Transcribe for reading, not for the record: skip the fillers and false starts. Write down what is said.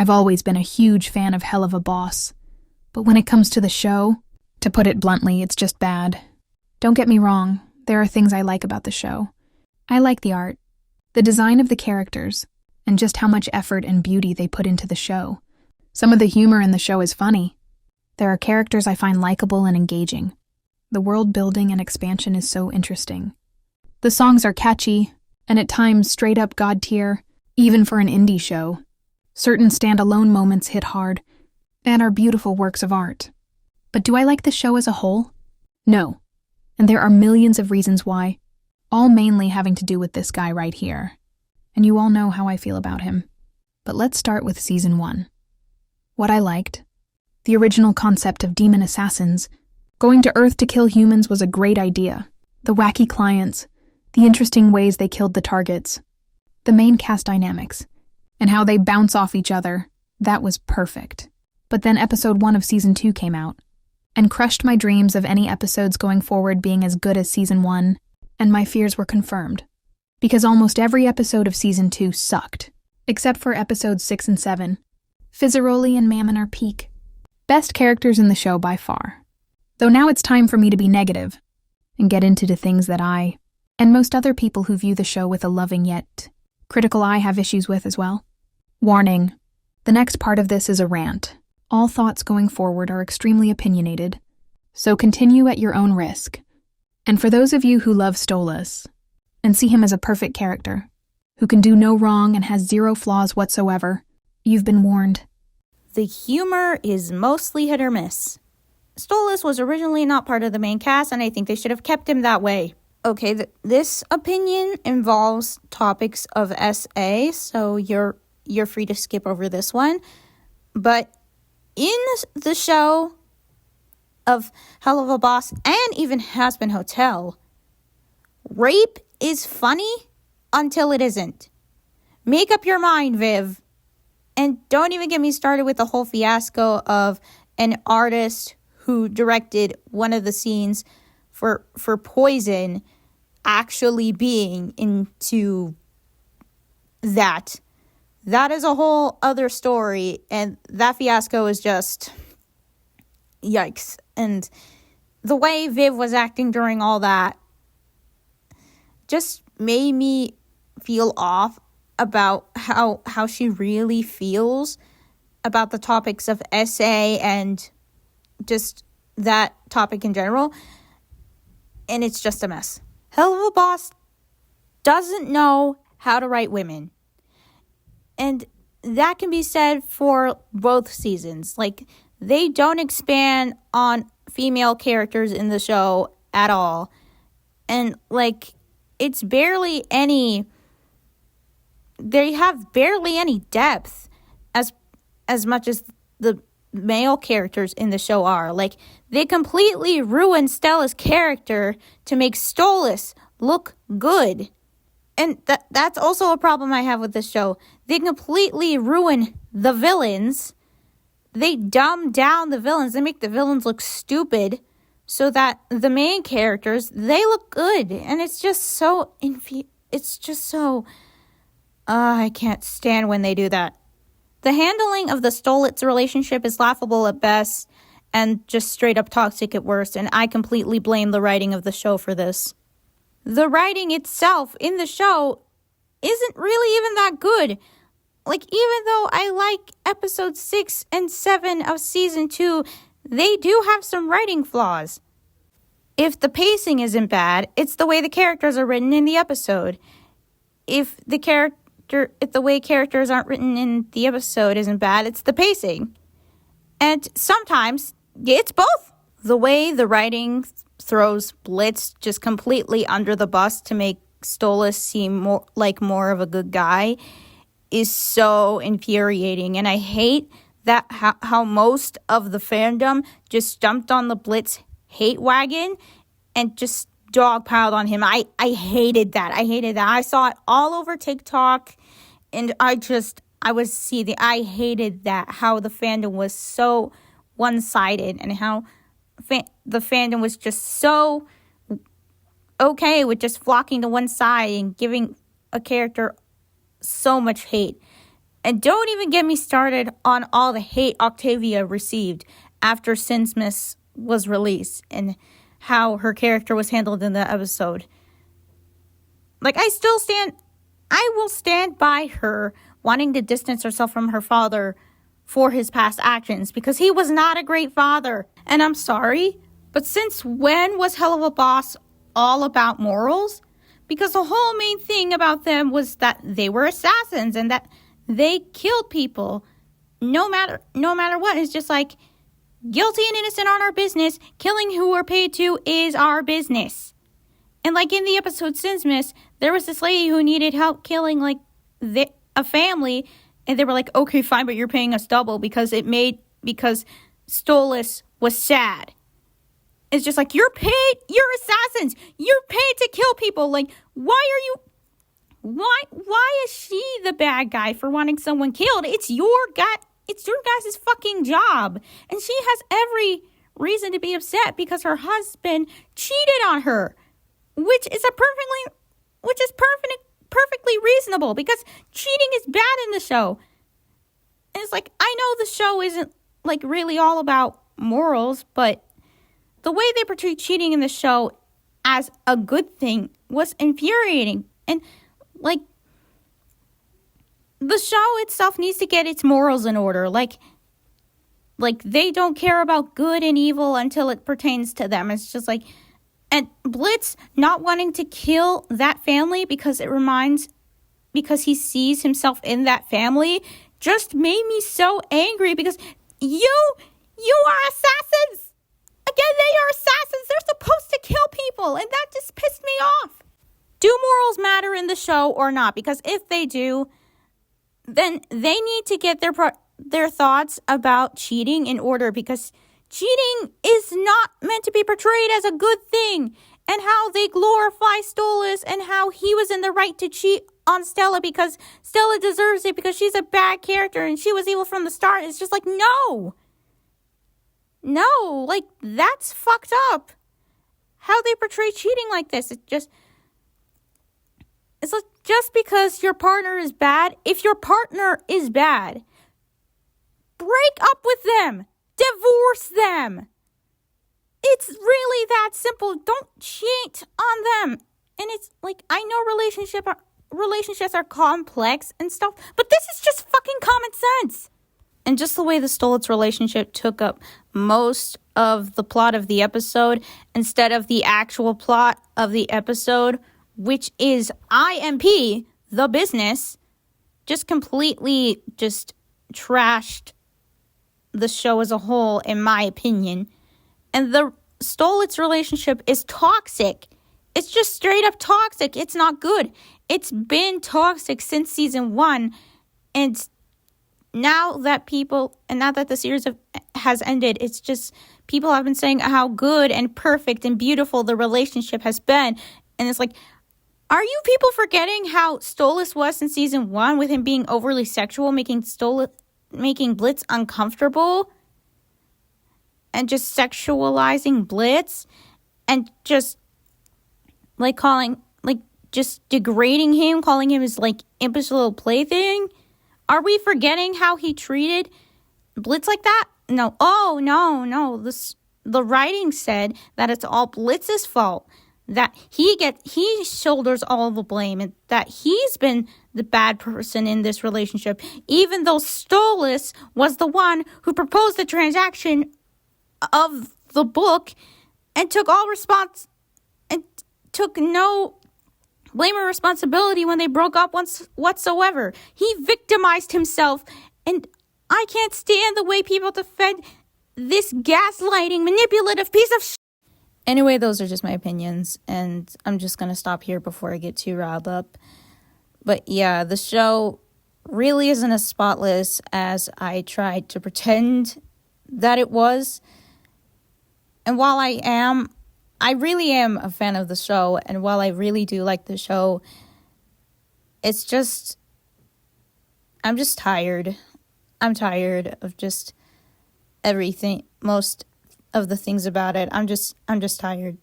I've always been a huge fan of Helluva Boss. But when it comes to the show, to put it bluntly, it's just bad. Don't get me wrong, there are things I like about the show. I like the art, the design of the characters, and just how much effort and beauty they put into the show. Some of the humor in the show is funny. There are characters I find likable and engaging. The world building and expansion is so interesting. The songs are catchy, and at times straight up god tier, even for an indie show. Certain standalone moments hit hard, and are beautiful works of art. But do I like the show as a whole? No. And there are millions of reasons why, all mainly having to do with this guy right here. And you all know how I feel about him. But let's start with Season 1. What I liked. The original concept of demon assassins. Going to Earth to kill humans was a great idea. The wacky clients. The interesting ways they killed the targets. The main cast dynamics. And how they bounce off each other. That was perfect. But then Episode 1 of Season 2 came out. And crushed my dreams of any episodes going forward being as good as Season 1. And my fears were confirmed. Because almost every episode of Season 2 sucked. Except for Episodes 6 and 7. Fizzaroli and Mammon are peak. Best characters in the show by far. Though now it's time for me to be negative. And get into the things that I, and most other people who view the show with a loving yet critical eye have issues with as well. Warning. The next part of this is a rant. All thoughts going forward are extremely opinionated. So continue at your own risk. And for those of you who love Stolas, and see him as a perfect character, who can do no wrong and has zero flaws whatsoever, you've been warned. The humor is mostly hit or miss. Stolas was originally not part of the main cast, and I think they should have kept him that way. Okay, this opinion involves topics of SA, so you're free to skip over this one. But in the show of Helluva Boss and even Has-Been Hotel, rape is funny until it isn't. Make up your mind, Viv. And don't even get me started with the whole fiasco of an artist who directed one of the scenes for Poison actually being into that. That is a whole other story, and that fiasco is just yikes. And the way Viv was acting during all that just made me feel off about how she really feels about the topics of SA and just that topic in general. And it's just a mess. Helluva Boss doesn't know how to write women. And that can be said for both seasons. Like, they don't expand on female characters in the show at all. And, like, it's barely any... They have barely any depth as much as the male characters in the show are. Like, they completely ruin Stella's character to make Stolas look good. And that's also a problem I have with this show. They completely ruin the villains. They dumb down the villains. They make the villains look stupid so that the main characters, they look good. And it's just so... I can't stand when they do that. The handling of the Stolitz relationship is laughable at best and just straight up toxic at worst, and I completely blame the writing of the show for this. The writing itself in the show isn't really even that good. Like, even though I like episodes 6 and 7 of season 2, they do have some writing flaws. If the pacing isn't bad, it's the way the characters are written in the episode. If the way characters aren't written in the episode isn't bad, it's the pacing. And sometimes it's both. The way the writing throws Blitz just completely under the bus to make Stolas seem more of a good guy is so infuriating. And I hate that how most of the fandom just jumped on the Blitz hate wagon and just dogpiled on him. I hated that. I saw it all over TikTok, and I hated that, how the fandom was so one-sided and how the fandom was just so okay with just flocking to one side and giving a character so much hate. And don't even get me started on all the hate Octavia received after Sinsmith was released and how her character was handled in the episode. Like, I will stand by her wanting to distance herself from her father for his past actions because he was not a great father. And I'm sorry, but since when was Helluva Boss all about morals? Because the whole main thing about them was that they were assassins and that they killed people no matter what. It's just like, guilty and innocent aren't our business. Killing who we're paid to is our business. And like in the episode Sinsmith, there was this lady who needed help killing like a family, and they were like, okay, fine, but you're paying us double because Stolas was sad. It's just like, you're assassins. You're paid to kill people. Like, why is she the bad guy for wanting someone killed? It's your guys' fucking job. And she has every reason to be upset because her husband cheated on her, which is perfectly reasonable because cheating is bad in the show. And it's like, I know the show isn't like really all about morals, but the way they portray cheating in the show as a good thing was infuriating. And like, the show itself needs to get its morals in order. Like they don't care about good and evil until it pertains to them. It's just like, and Blitz not wanting to kill that family because he sees himself in that family just made me so angry because you are assassins. Again, they are assassins. They're supposed to kill people, and that just pissed me off. Do morals matter in the show or not? Because if they do, then they need to get their thoughts about cheating in order, because cheating is not meant to be portrayed as a good thing. And how they glorify Stolas and how he was in the right to cheat on Stella because Stella deserves it because she's a bad character and she was evil from the start. It's just like, no, like, that's fucked up. How they portray cheating like this. It's like, just because your partner is bad, if your partner is bad, break up with them. Divorce them. It's really that simple. Don't cheat on them. And it's like, I know relationships are complex and stuff, but this is just fucking common sense. And just the way the Stolitz relationship took up most of the plot of the episode instead of the actual plot of the episode, which is IMP, the business, just completely just trashed the show as a whole, in my opinion. And the Stolitz relationship is toxic. It's just straight up toxic. It's not good. It's been toxic since season 1. And now that the series has ended, it's just people have been saying how good and perfect and beautiful the relationship has been. And it's like, are you people forgetting how Stolas was in season 1 with him being overly sexual, making Blitz uncomfortable? And just sexualizing Blitz and just like just degrading him, calling him his like impish little plaything. Are we forgetting how he treated Blitz like that? No. Oh, no. The writing said that it's all Blitz's fault, that he shoulders all the blame, and that he's been the bad person in this relationship, even though Stolas was the one who proposed the transaction of the book and took no blame or responsibility when they broke up whatsoever. He victimized himself, and I can't stand the way people defend this gaslighting, manipulative piece of shit. Anyway, those are just my opinions, and I'm just gonna stop here before I get too riled up. But yeah, the show really isn't as spotless as I tried to pretend that it was. And while I really am a fan of the show, and while I really do like the show, it's just, I'm just tired. I'm tired of just everything, most of the things about it. I'm just tired.